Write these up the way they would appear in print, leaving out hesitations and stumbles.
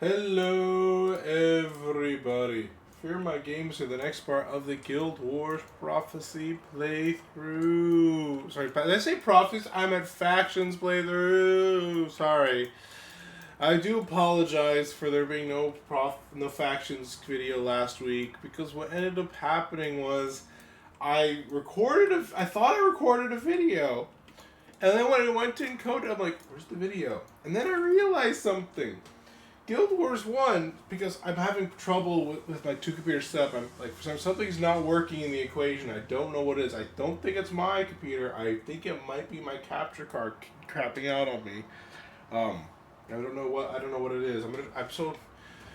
Hello, everybody. Fearmy Games are the next part of the Guild Wars Prophecy playthrough. Sorry, did I say prophecies? I meant factions playthrough. Sorry. I do apologize for there being no factions video last week because what ended up happening was I thought I recorded a video. And then when I went to encode it, I'm like, where's the video? And then I realized something. Guild Wars 1, because I'm having trouble with my two-computer setup. I'm like, something's not working in the equation. I don't know what it is. I don't think it's my computer. I think it might be my capture card crapping out on me. I don't know what it is. I'm still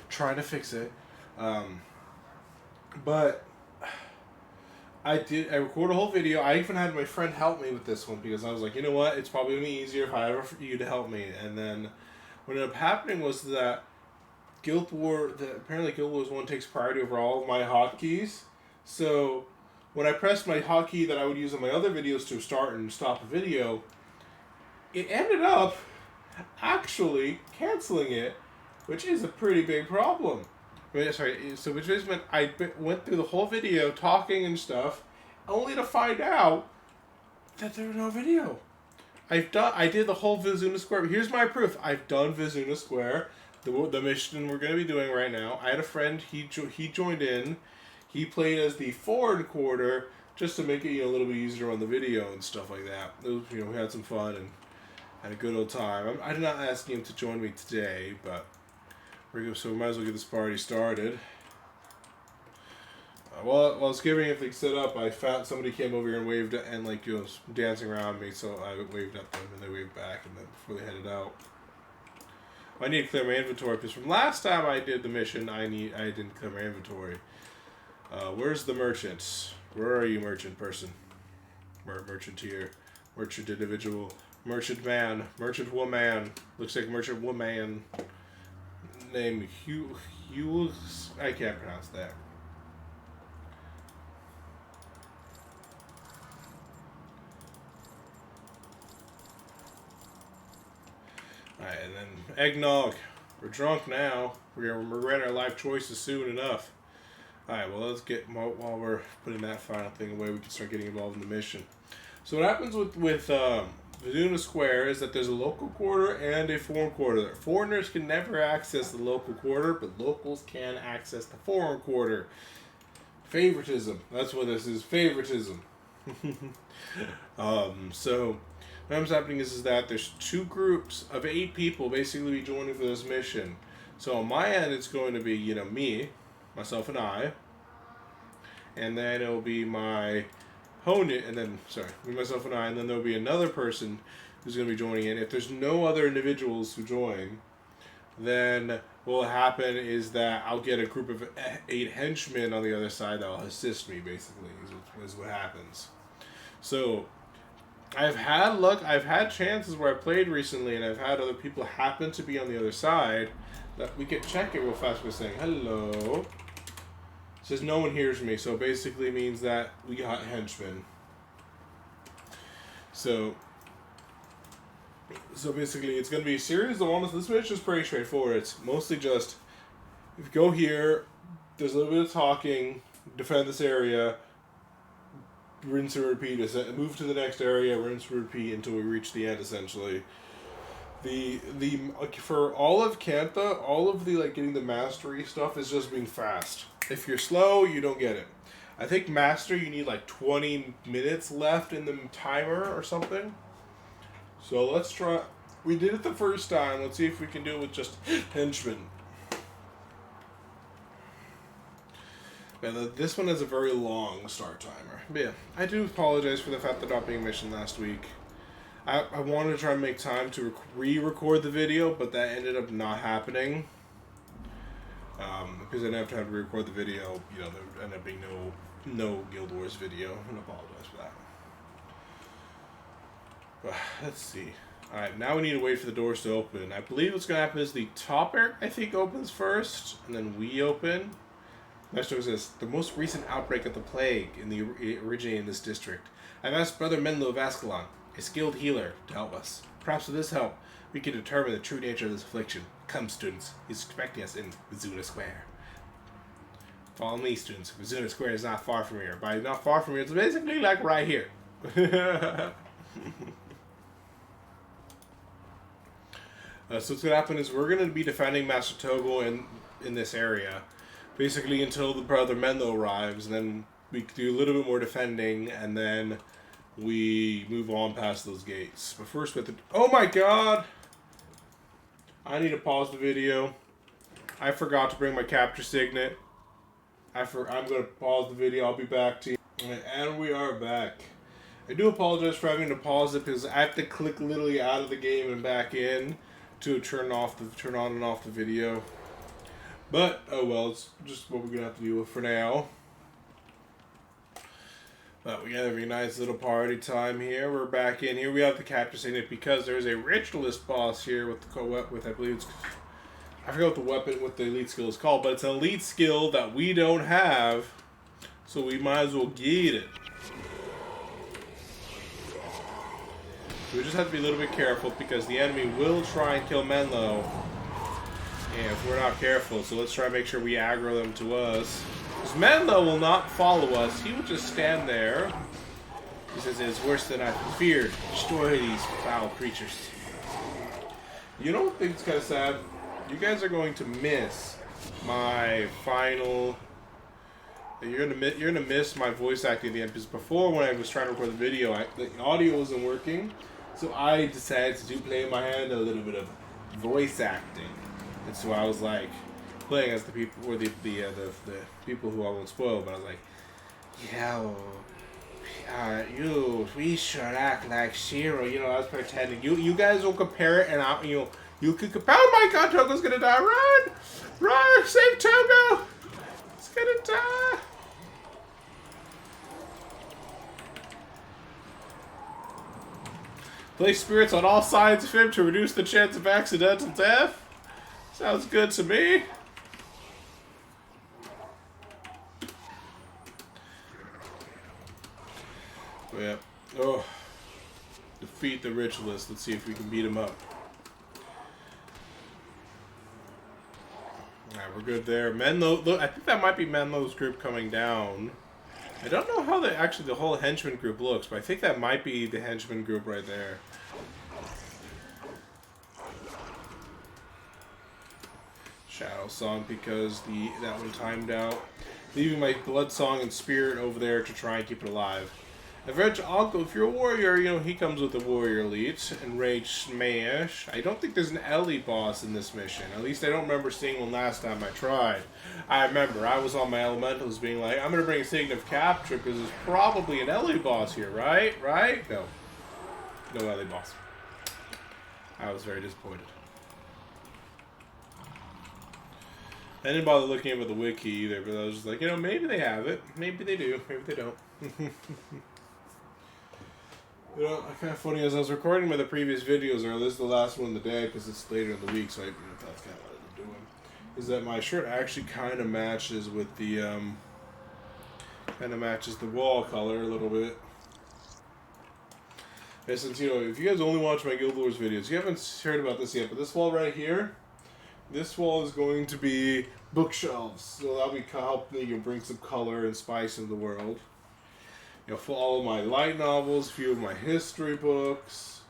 trying to fix it. But I recorded a whole video. I even had my friend help me with this one because I was like, you know what? It's probably going to be easier if I ever for you to help me. And then what ended up happening was that apparently Guild Wars 1 takes priority over all of my hotkeys. So when I pressed my hotkey that I would use in my other videos to start and stop a video, it ended up actually canceling it, which is a pretty big problem. So which meant I went through the whole video talking and stuff, only to find out that there was no video. I did the whole Vizunah Square. Here's my proof. I've done Vizunah Square, the mission we're going to be doing right now. I had a friend. He joined in. He played as the foreign quarter just to make it a little bit easier on the video and stuff like that. It was, we had some fun and had a good old time. I did not ask him to join me today, but we might as well get this party started. While I was getting everything set up, I found somebody came over here and waved and was dancing around me, so I waved at them and they waved back, and then before they headed out. I need to clear my inventory because from last time I did the mission, I didn't clear my inventory. Where's the merchant? Where are you, merchant person? Merchant here, merchant individual, merchant man, merchant woman. Looks like merchant woman. Name Hugh. I can't pronounce that. Alright, and then eggnog. We're drunk now. We're going to regret our life choices soon enough. Alright, well, let's get, while we're putting that final thing away, we can start getting involved in the mission. So what happens with Vizunah Square is that there's a local quarter and a foreign quarter. Foreigners can never access the local quarter, but locals can access the foreign quarter. Favoritism. That's what this is. Favoritism. So what ends up happening is that there's two groups of 8 people basically joining for this mission. So on my end, it's going to be, me, myself and I. And then it'll be my opponent, and then, me, myself and I, and then there'll be another person who's going to be joining in. If there's no other individuals who join, then what will happen is that I'll get a group of 8 henchmen on the other side that will assist me, basically, is what happens. So I've had luck. I've had chances where I played recently, and I've had other people happen to be on the other side. That we can check it real fast by saying hello. It says no one hears me, so basically means that we got henchmen. So basically, it's going to be a series of almost. This mission is pretty straightforward. It's mostly just if you go here, there's a little bit of talking, defend this area, rinse and repeat. Move to the next area, rinse and repeat until we reach the end. Essentially, for all of Cantha, all of the getting the mastery stuff is just being fast. If you're slow, you don't get it. I think master you need 20 minutes left in the timer or something. So let's try. We did it the first time. Let's see if we can do it with just henchmen. Now, this one has a very long start timer. But yeah, I do apologize for the fact that not being mission last week. I wanted to try and make time to re-record the video, but that ended up not happening. Because I didn't have time to re-record the video, there ended up being no Guild Wars video, and I apologize for that. But let's see. Alright, now we need to wait for the doors to open. I believe what's going to happen is the top air, I think, opens first, and then we open. Next one says, the most recent outbreak of the plague originated in this district. I've asked Brother Menlo of Ascalon, a skilled healer, to help us. Perhaps with his help, we can determine the true nature of this affliction. Come, students. He's expecting us in Vizunah Square. Follow me, students. Vizunah Square is not far from here. By not far from here, it's basically like right here. So what's going to happen is we're going to be defending Master Togo in this area. Basically until the brother Menlo arrives, and then we do a little bit more defending, and then we move on past those gates. But first with the... Oh my god! I need to pause the video. I forgot to bring my capture signet. I'm going to pause the video. I'll be back to you. And we are back. I do apologize for having to pause it because I have to click literally out of the game and back in to turn on and off the video. But, oh well, it's just what we're going to have to deal with for now. But we got a very nice little party time here. We're back in here. We have the capture signet because there's a ritualist boss here with the I believe it's... I forget what the weapon, what the elite skill is called, but it's an elite skill that we don't have, so we might as well get it. We just have to be a little bit careful because the enemy will try and kill Menlo. And if we're not careful, so let's try and make sure we aggro them to us. Because Menlo will not follow us, he will just stand there. He says it's worse than I feared. Destroy these foul creatures. You know what I think is kind of sad? You guys are going to miss my final... You're gonna miss my voice acting at the end, because before when I was trying to record the video, the audio wasn't working. So I decided to play in my hand a little bit of voice acting, and so I was like playing as the people, or the people who I won't spoil. But I was like, we should act like Shiro. You know, I was pretending. You guys will compare it, and you could compare. Oh my God, Togo's gonna die! Run! Save Togo! He's gonna die! Place spirits on all sides of him to reduce the chance of accidental death. Sounds good to me. Yeah. Oh. Defeat the ritualist. Let's see if we can beat him up. Alright, we're good there. Menlo, look, I think that might be Menlo's group coming down. I don't know how the whole henchman group looks, but I think that might be the henchman group right there. Shadow Song, because that one timed out. Leaving my Blood Song and Spirit over there to try and keep it alive. Eventually, Uncle, if you're a warrior, you know, he comes with the warrior elite. Enrage Smash. I don't think there's an Ellie boss in this mission. At least I don't remember seeing one last time I tried. I remember, I was on my elementals being like, I'm going to bring a Sign of Capture because there's probably an Ellie boss here, right? Right? No. No Ellie boss. I was very disappointed. I didn't bother looking up at the wiki either, but I was just like, you know, maybe they have it. Maybe they do. Maybe they don't. You know, kind of funny, as I was recording my previous videos, or this is the last one of the day because it's later in the week, so that's kind of what I'm doing. Is that my shirt actually kind of matches with the, wall color a little bit. And since, you know, if you guys only watch my Guild Wars videos, you haven't heard about this yet, but this wall right here, this wall is going to be bookshelves. So that'll be help me bring some color and spice in the world. You know, for all of my light novels, a few of my history books,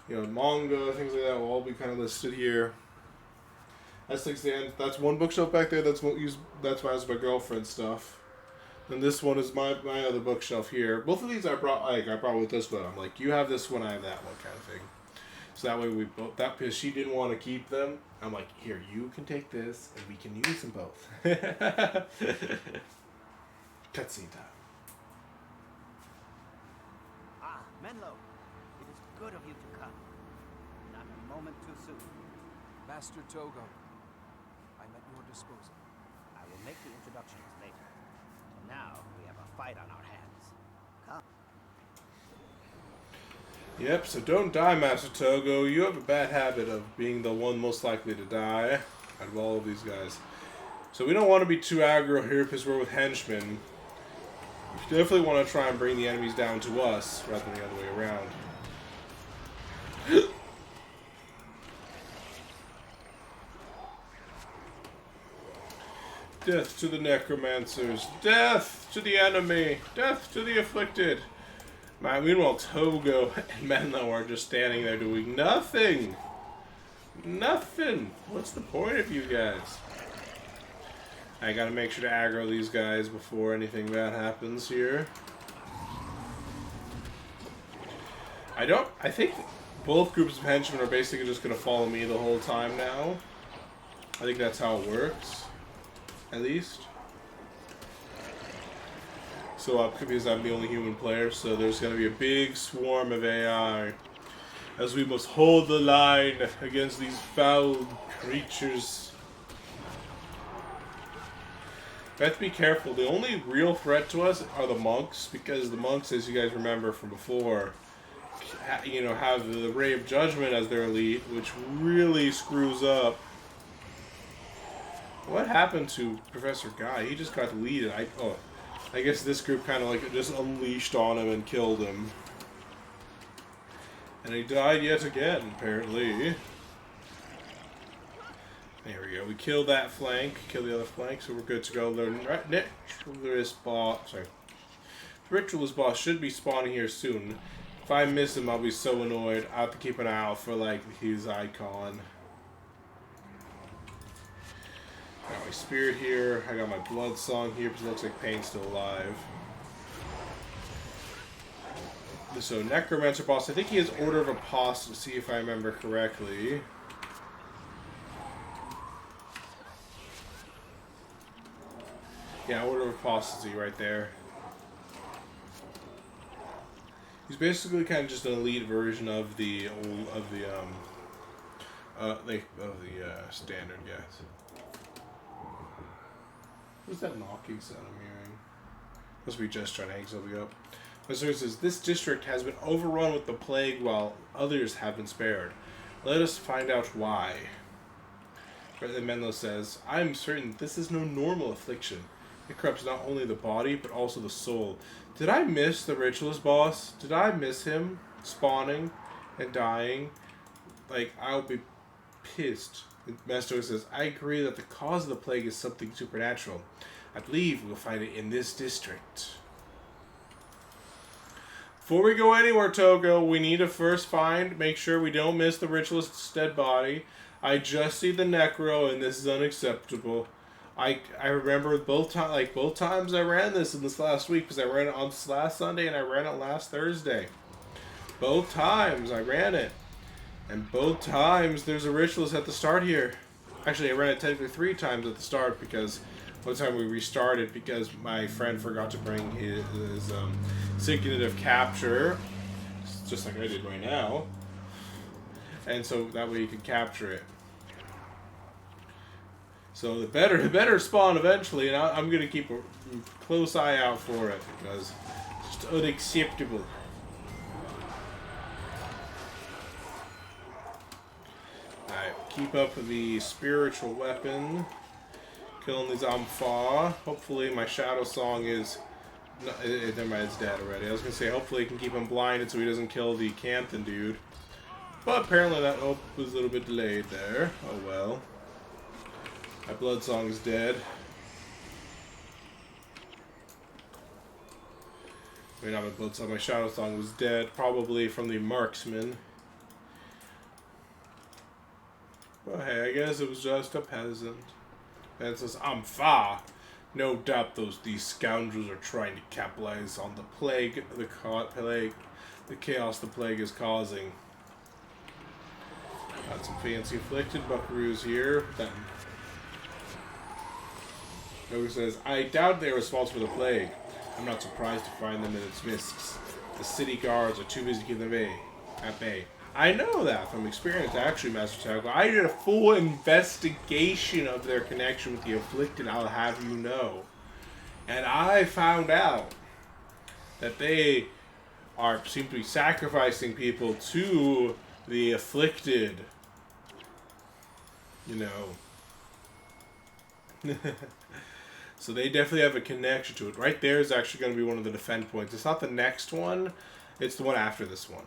you know, manga, things like that will all be kind of listed here. That's one bookshelf back there. That's my girlfriend's stuff. And this one is my other bookshelf here. Both of these I brought with this one. I'm like, you have this one, I have that one, kind of thing. So that way we both, because she didn't want to keep them, I'm like, here, you can take this, and we can use them both. Cutscene time. Menlo, it is good of you to come. Not a moment too soon. Master Togo, I'm at your disposal. I will make the introductions later. Now we have a fight on our hands. Come. Yep, so don't die, Master Togo. You have a bad habit of being the one most likely to die out of all of these guys. So we don't want to be too aggro here because we're with henchmen. We definitely want to try and bring the enemies down to us rather than the other way around. Death to the necromancers. Death to the enemy. Death to the afflicted. Meanwhile, Togo and Menlo are just standing there doing nothing. Nothing. What's the point of you guys? I gotta make sure to aggro these guys before anything bad happens here. I think both groups of henchmen are basically just gonna follow me the whole time now. I think that's how it works. At least. So because I'm the only human player, so there's gonna be a big swarm of AI. As we must hold the line against these foul creatures. We have to be careful. The only real threat to us are the monks, because the monks, as you guys remember from before, you know, have the Ray of Judgment as their elite, which really screws up. What happened to Professor Guy? He just got deleted. I guess this group kind of like just unleashed on him and killed him. And he died yet again, apparently. There we go. We killed that flank, killed the other flank, so we're good to go. The ritualist boss, sorry. The ritualist boss should be spawning here soon. If I miss him, I'll be so annoyed. I'll have to keep an eye out for like his icon. Got my spirit here. I got my blood song here because it looks like Pain's still alive. So Necromancer boss, I think he has Order of Apostasy, if I remember correctly. Yeah, Order of Apostasy right there. He's basically kind of just an elite version of the standard guys. What's that knocking sound I'm hearing? Must be just trying to hang something up. So it says, this district has been overrun with the plague while others have been spared. Let us find out why. Then Menlo says, I am certain this is no normal affliction. It corrupts not only the body, but also the soul. Did I miss the ritualist boss? Did I miss him spawning and dying? Like, I'll be pissed. Mesto says, I agree that the cause of the plague is something supernatural. I believe we'll find it in this district. Before we go anywhere, Togo, we need to first make sure we don't miss the ritualist's dead body. I just see the necro, and this is unacceptable. I remember both times I ran this in this last week, because I ran it on last Sunday and I ran it last Thursday. Both times I ran it. And both times there's a ritualist at the start here. Actually, I ran it technically 3 times at the start, because one time we restarted because my friend forgot to bring his signet of capture, just like I did right now. And so that way you could capture it. So the better spawn eventually, and I'm gonna keep a close eye out for it, because it's just unacceptable. Alright, keep up the spiritual weapon. Killing these Ampha. Hopefully my shadow song is... No, never mind, it's dead already. I was gonna say, hopefully it can keep him blinded so he doesn't kill the Canthan dude. But apparently that hope was a little bit delayed there. Oh well. My blood song is dead. I mean, not my blood song, my shadow song was dead. Probably from the marksman. Well, hey, I guess it was just a peasant. And it says, I'm far. No doubt these scoundrels are trying to capitalize on the plague, the chaos the plague is causing. Got some fancy afflicted buckaroos here. Who says, I doubt they are responsible for the plague. I'm not surprised to find them in its midst. The city guards are too busy to keep them at bay. I know that from experience, actually, Master Taco. I did a full investigation of their connection with the afflicted, I'll have you know. And I found out that they seem to be sacrificing people to the afflicted. You know. So they definitely have a connection to it. Right there is actually going to be one of the defend points. It's not the next one. It's the one after this one.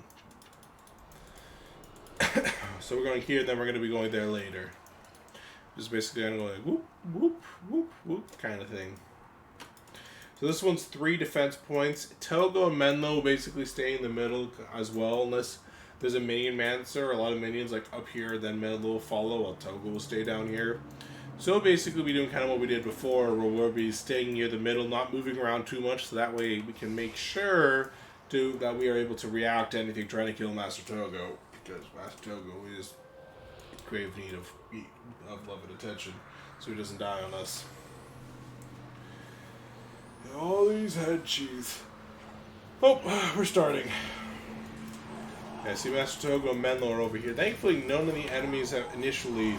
So we're going here, then we're going to be going there later. Just basically kind of going like whoop, whoop, whoop, whoop kind of thing. So this one's 3 defense points. Togo and Menlo basically stay in the middle as well, unless there's a minion mancer. A lot of minions like up here, then Menlo will follow, while Togo will stay down here. So we'll basically be doing kind of what we did before, where we'll be staying near the middle, not moving around too much, so that way we can make sure that we are able to react to anything trying to kill Master Togo, because Master Togo is in grave need of love and attention, so he doesn't die on us. And all these head cheese. Oh, we're starting. Yeah, see, Master Togo and Menlo are over here. Thankfully, none of the enemies have initially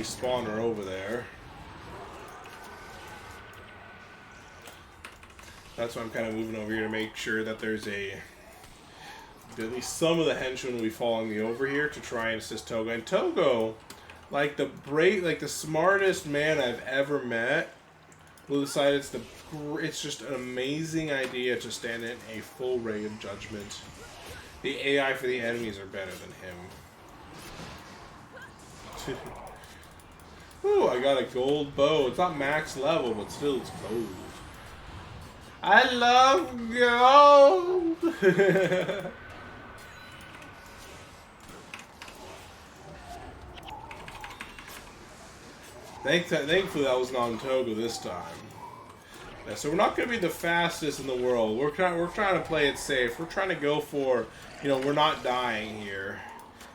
spawned are over there. That's why I'm kind of moving over here to make sure that there's at least some of the henchmen will be following me over here to try and assist Togo. And Togo, like the smartest man I've ever met, will decide it's just an amazing idea to stand in a full ray of judgment. The AI for the enemies are better than him. Ooh, I got a gold bow. It's not max level, but still it's gold. I love gold! Thankfully that was not Togo this time. Yeah, so we're not going to be the fastest in the world. We're trying to play it safe. We're trying to go for, we're not dying here.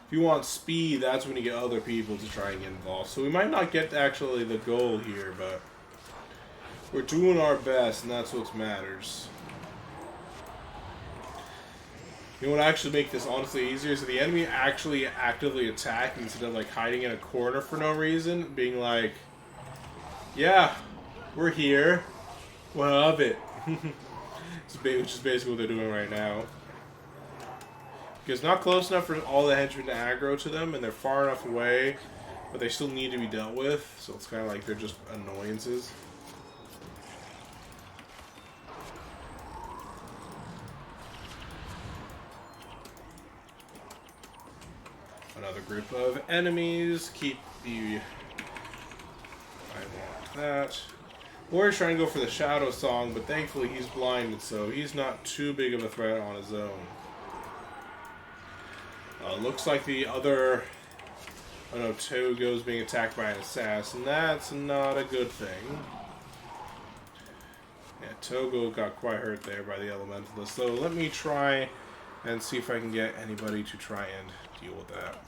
If you want speed, that's when you get other people to try and get involved. So we might not get actually the goal here, but we're doing our best, and that's what matters. You know what actually make this honestly easier? So the enemy actually actively attack instead of like hiding in a corner for no reason, being like, yeah, we're here. What of it? Which is basically what they're doing right now. Because not close enough for all the henchmen to aggro to them, and they're far enough away, but they still need to be dealt with, so it's kind of like they're just annoyances. Another group of enemies. Keep the... I want that. Warrior's trying to go for the Shadow Song, but thankfully he's blinded, so he's not too big of a threat on his own. Looks like the other... Oh no, Togo's being attacked by an assassin. That's not a good thing. Yeah, Togo got quite hurt there by the Elementalist. So let me try and see if I can get anybody to try and deal with that.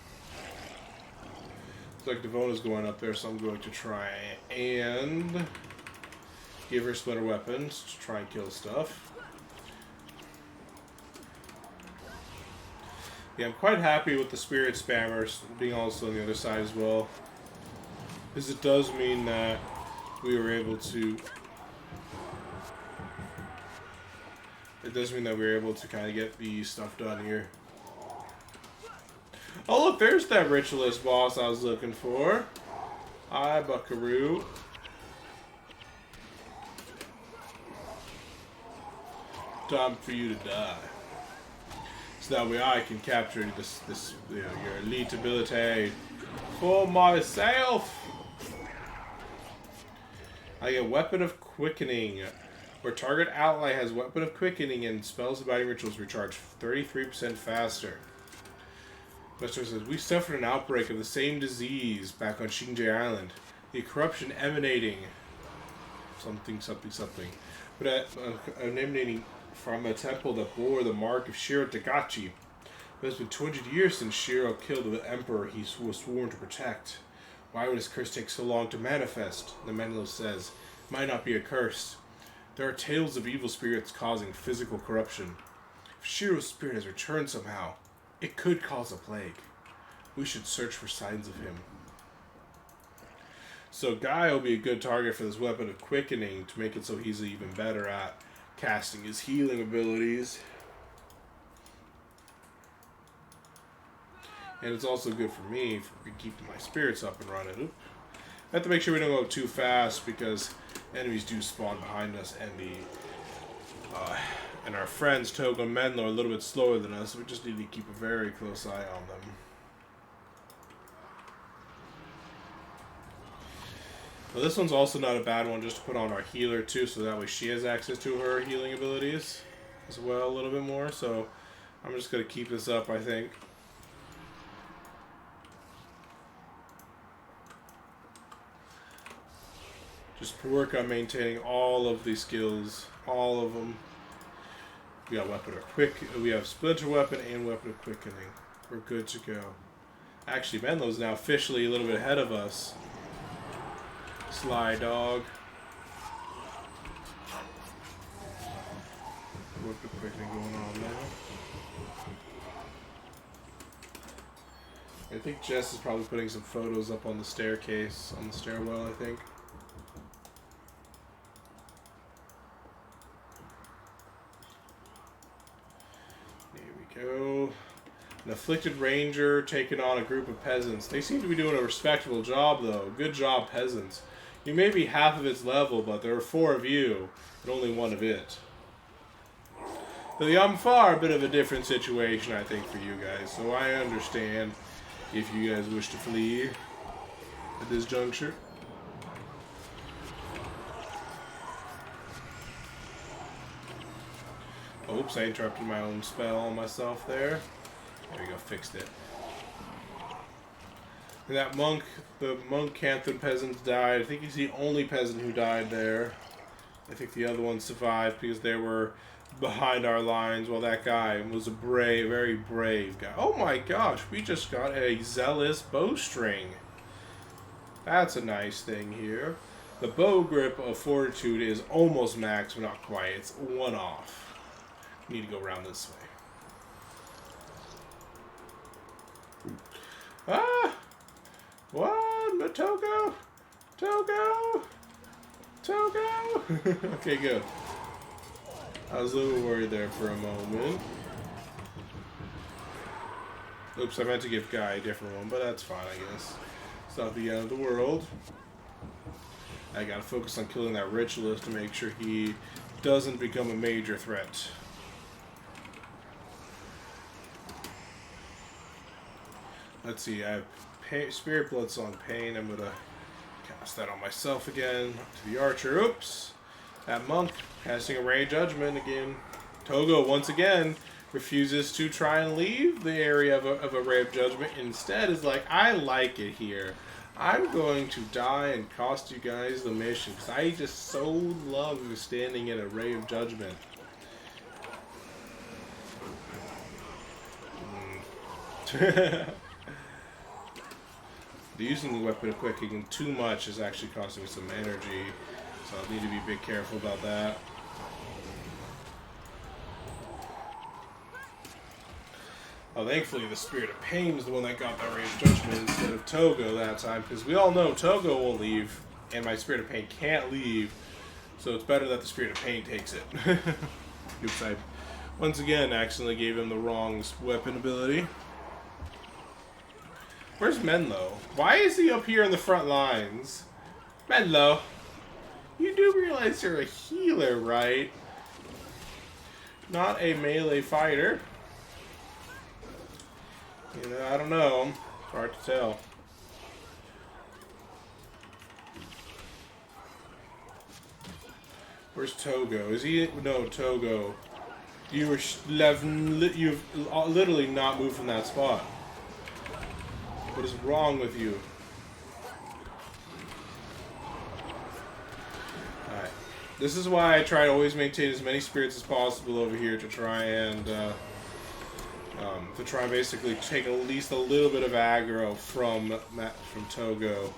Looks like Devona's going up there, so I'm going to try and give her splitter weapons to try and kill stuff. Yeah, I'm quite happy with the spirit spammers being also on the other side as well, because it does mean that we were able to... It does mean that we were able to kind of get the stuff done here. Oh look, there's that ritualist boss I was looking for. Hi, Buckaroo. Time for you to die. So that way I can capture this your elite ability for myself. I get Weapon of Quickening. Where target ally has Weapon of Quickening and spells and binding rituals recharge 33% faster. Buster says, we suffered an outbreak of the same disease back on Shinjay Island. The corruption emanating something. But emanating from a temple that bore the mark of Shiro Tagachi. It has been 200 years since Shiro killed the emperor he was sworn to protect. Why would his curse take so long to manifest? The Menlo says, it might not be a curse. There are tales of evil spirits causing physical corruption. If Shiro's spirit has returned somehow, it could cause a plague. We should search for signs of him. So Guy will be a good target for this Weapon of Quickening to make it so he's even better at casting his healing abilities. And it's also good for me for keeping my spirits up and running. Oop. I have to make sure we don't go too fast because enemies do spawn behind us, and our friends Togo and Menlo are a little bit slower than us, so we just need to keep a very close eye on them. Well, this one's also not a bad one just to put on our healer too, so that way she has access to her healing abilities as well a little bit more. So I'm just going to keep this up, I think. Just work on maintaining all of these skills, all of them. We got weapon of quick, we have splinter weapon and weapon of quickening. We're good to go. Actually, Menlo's now officially a little bit ahead of us. Sly dog. Weapon of quickening going on now. I think Jess is probably putting some photos up on the staircase, on the stairwell, I think. Go. An afflicted ranger taking on a group of peasants. They seem to be doing a respectable job, though. Good job, peasants. You may be half of its level, but there are 4 of you, and only 1 of it. The Yamfar, a bit of a different situation, I think, for you guys. So I understand if you guys wish to flee at this juncture. Oops, I interrupted my own spell on myself there. There we go, fixed it. And that monk, the monk Canthan peasant died. I think he's the only peasant who died there. I think the other ones survived because they were behind our lines while that guy was a brave, very brave guy. Oh my gosh, we just got a zealous bowstring. That's a nice thing here. The bow grip of fortitude is almost max, but not quite. It's 1 off. Need to go around this way. Ah! What? Togo? Togo? Togo? Okay, good. I was a little worried there for a moment. Oops, I meant to give Guy a different one, but that's fine, I guess. It's not the end of the world. I gotta focus on killing that ritualist to make sure he doesn't become a major threat. Let's see, I have Spirit Bloodsong Pain. I'm going to cast that on myself again. To the archer. Oops. That monk casting a Ray Judgment again. Togo, once again, refuses to try and leave the area of a Ray of Judgment. Instead is like, I like it here. I'm going to die and cost you guys the mission. Because I just so love standing in a Ray of Judgment. Using the weapon of quickening too much is actually costing me some energy, so I'll need to be a bit careful about that. Oh, thankfully the Spirit of Pain is the one that got that Ray of Judgment instead of Togo that time, because we all know Togo will leave, and my Spirit of Pain can't leave, so it's better that the Spirit of Pain takes it. Oops, I once again accidentally gave him the wrong weapon ability. Where's Menlo? Why is he up here in the front lines? Menlo, you do realize you're a healer, right? Not a melee fighter. You know, I don't know. It's hard to tell. Where's Togo? Is he? No, Togo. You've literally not moved from that spot. What is wrong with you? Alright. This is why I try to always maintain as many spirits as possible over here to try and basically take at least a little bit of aggro from Togo.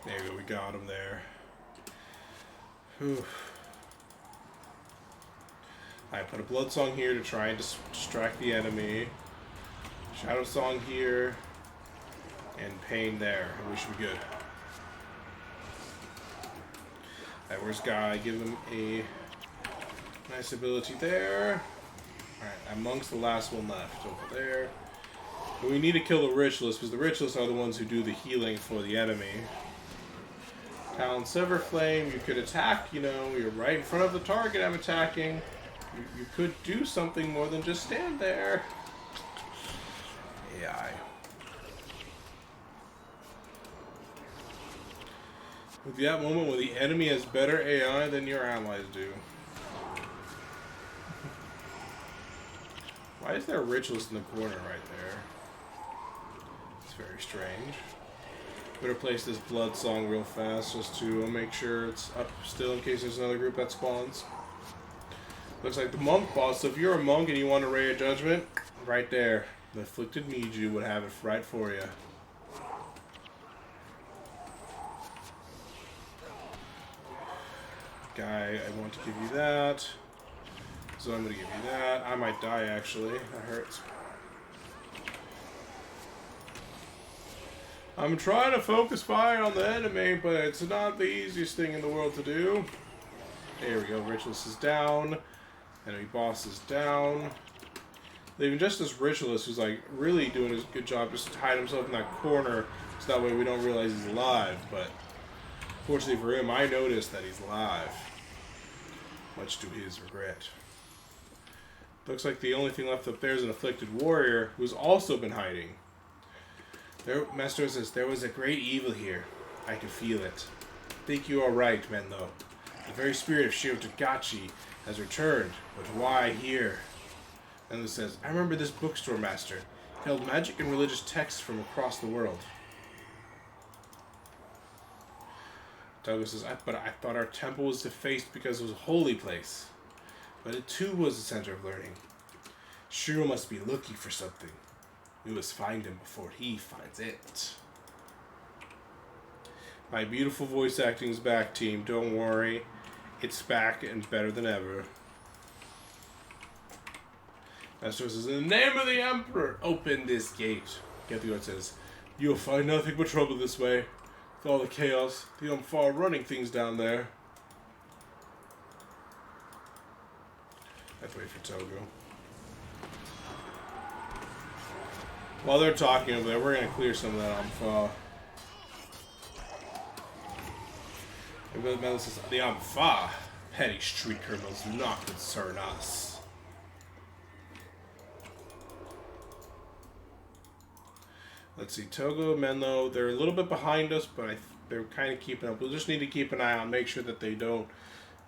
There we go, we got him there. Whew. I put a Blood Song here to try and distract the enemy. Shadow Song here. And Pain there. And we should be good. Alright, where's Guy? Give him a nice ability there. Alright, amongst the last one left. Over there. But we need to kill the Ritualists, because the Ritualists are the ones who do the healing for the enemy. Talon Silver Flame, you could attack, you know, you're right in front of the target I'm attacking. You could do something more than just stand there. AI. With that moment when the enemy has better AI than your allies do. Why is there a ritualist in the corner right there? It's very strange. Better place this blood song real fast just to make sure it's up still in case there's another group that spawns. Looks like the monk boss, so if you're a monk and you want a ray of judgment, right there. The afflicted Miju would have it right for you. Guy, I want to give you that. So I'm going to give you that. I might die actually. That hurts. I'm trying to focus fire on the enemy, but it's not the easiest thing in the world to do. There we go. Ritualist is down. Enemy boss is down. Leaving just this Ritualist who's like really doing a good job just hide himself in that corner so that way we don't realize he's alive. But fortunately for him, I noticed that he's alive. Much to his regret. Looks like the only thing left up there is an afflicted warrior who's also been hiding. There, Master says, there was a great evil here. I can feel it. I think you are right, Menlo. The very spirit of Shiro Tagachi has returned, but why here? Menlo says, I remember this bookstore, Master. It held magic and religious texts from across the world. Togo says, but I thought our temple was defaced because it was a holy place. But it too was a center of learning. Shiro must be looking for something. We must find him before he finds it. My beautiful voice acting is back, team. Don't worry. It's back and better than ever. Master says, in the name of the Emperor, open this gate. Gethigo says, you'll find nothing but trouble this way. With all the chaos, the Umfar running things down there. I have to wait for Togo. While they're talking over there, we're going to clear some of that Umfar. Says, the Umfar, petty street criminals, do not concern us. Let's see, Togo, Menlo, they're a little bit behind us, but they're kind of keeping up. We'll just need to keep an eye on, make sure that they don't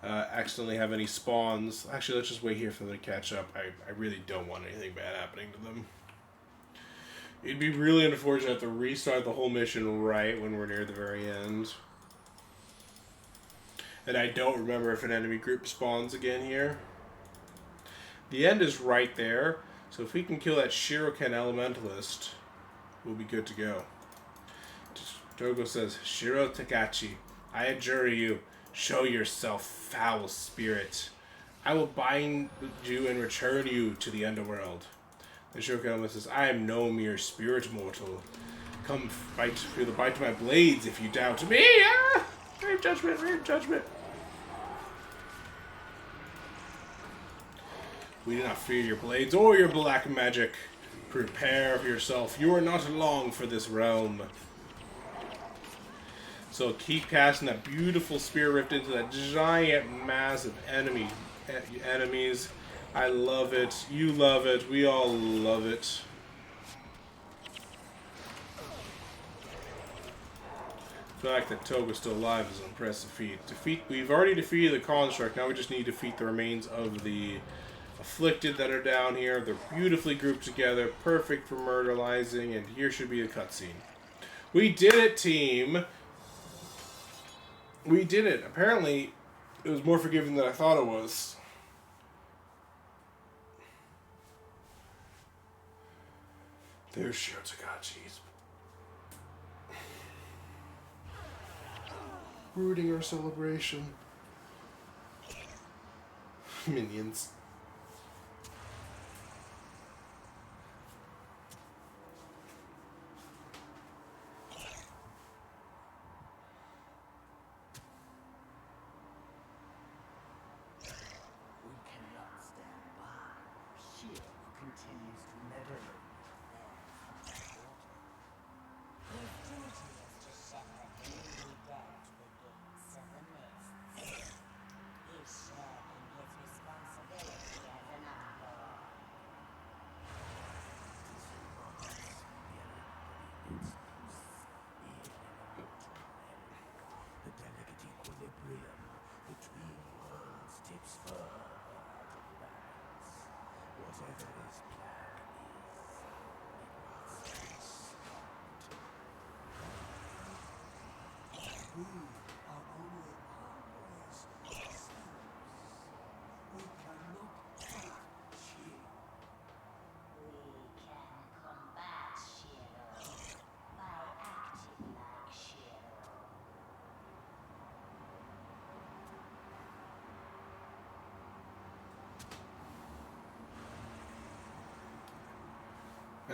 accidentally have any spawns. Actually, let's just wait here for them to catch up. I really don't want anything bad happening to them. It'd be really unfortunate to restart the whole mission right when we're near the very end. And I don't remember if an enemy group spawns again here. The end is right there, so if we can kill that Shiroken Elementalist, we'll be good to go. Togo says, Shiro Tagachi, I adjure you, show yourself, foul spirit. I will bind you and return you to the underworld. The Shiroken Elementalist says, I am no mere spirit mortal. Come feel the bite of my blades if you doubt me. Ah! Brave judgment, brave judgment. We do not fear your blades or your black magic. Prepare yourself. You are not long for this realm. So keep casting that beautiful spear rift into that giant, massive enemies. I love it. You love it. We all love it. The fact that Toga's still alive is an impressive feat. We've already defeated the construct. Now we just need to defeat the remains of the afflicted that are down here. They're beautifully grouped together, perfect for murderizing, and here should be a cutscene. We did it, team! We did it. Apparently, it was more forgiving than I thought it was. There's Shiro Tagachi's. Rooting our celebration. Minions.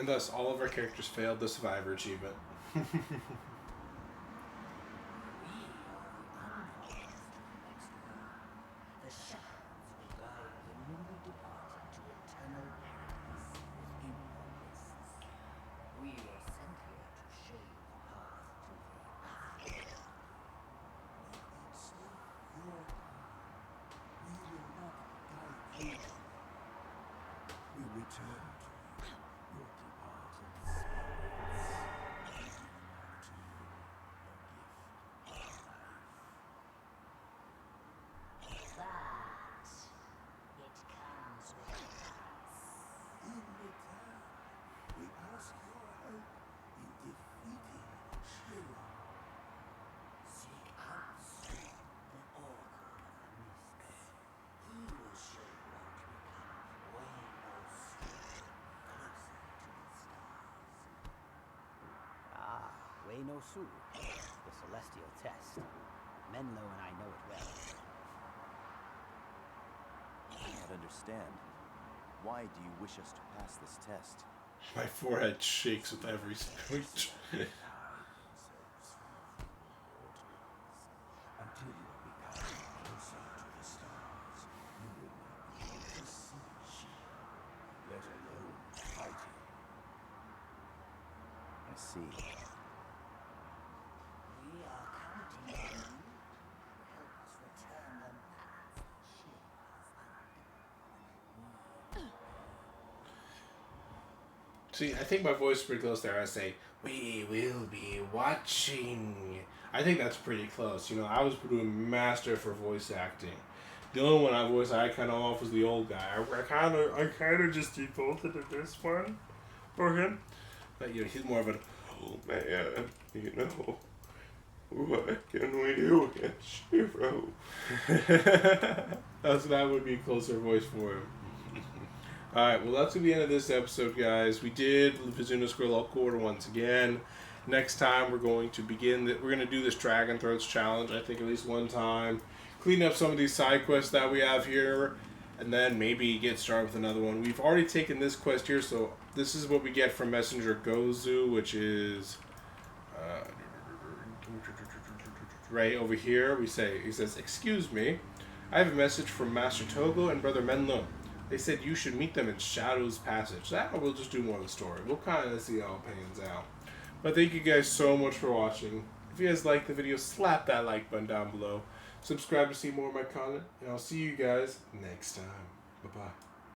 And thus, all of our characters failed the Survivor achievement. No Su, the celestial test. Menlo and I know it well. I cannot understand. Why do you wish us to pass this test? My forehead shakes with every speech. Until you have become closer to the stars, you will not be able to see Shira, let alone fight him. I see. See, I think my voice is pretty close there. I say, we will be watching. I think that's pretty close. You know, I was doing master for voice acting. The only one I kind of off was the old guy. I kind of just defaulted to this one for him. But you know, he's more of an, oh man, you know, what can we do against Shiro? That would be a closer voice for him. Alright, well that's going to be the end of this episode, guys. We did Vizunah Scroll Quarter once again. Next time we're going to we're going to do this Dragon Throats challenge, I think at least one time. Clean up some of these side quests that we have here, and then maybe get started with another one. We've already taken this quest here, so this is what we get from Messenger Gozu, which is right over here. He says, "Excuse me, I have a message from Master Togo and Brother Menlo. They said you should meet them in Shadow's Passage." That we'll just do more of the story. We'll kind of see how it pans out. But thank you guys so much for watching. If you guys liked the video, slap that like button down below. Subscribe to see more of my content. And I'll see you guys next time. Bye-bye.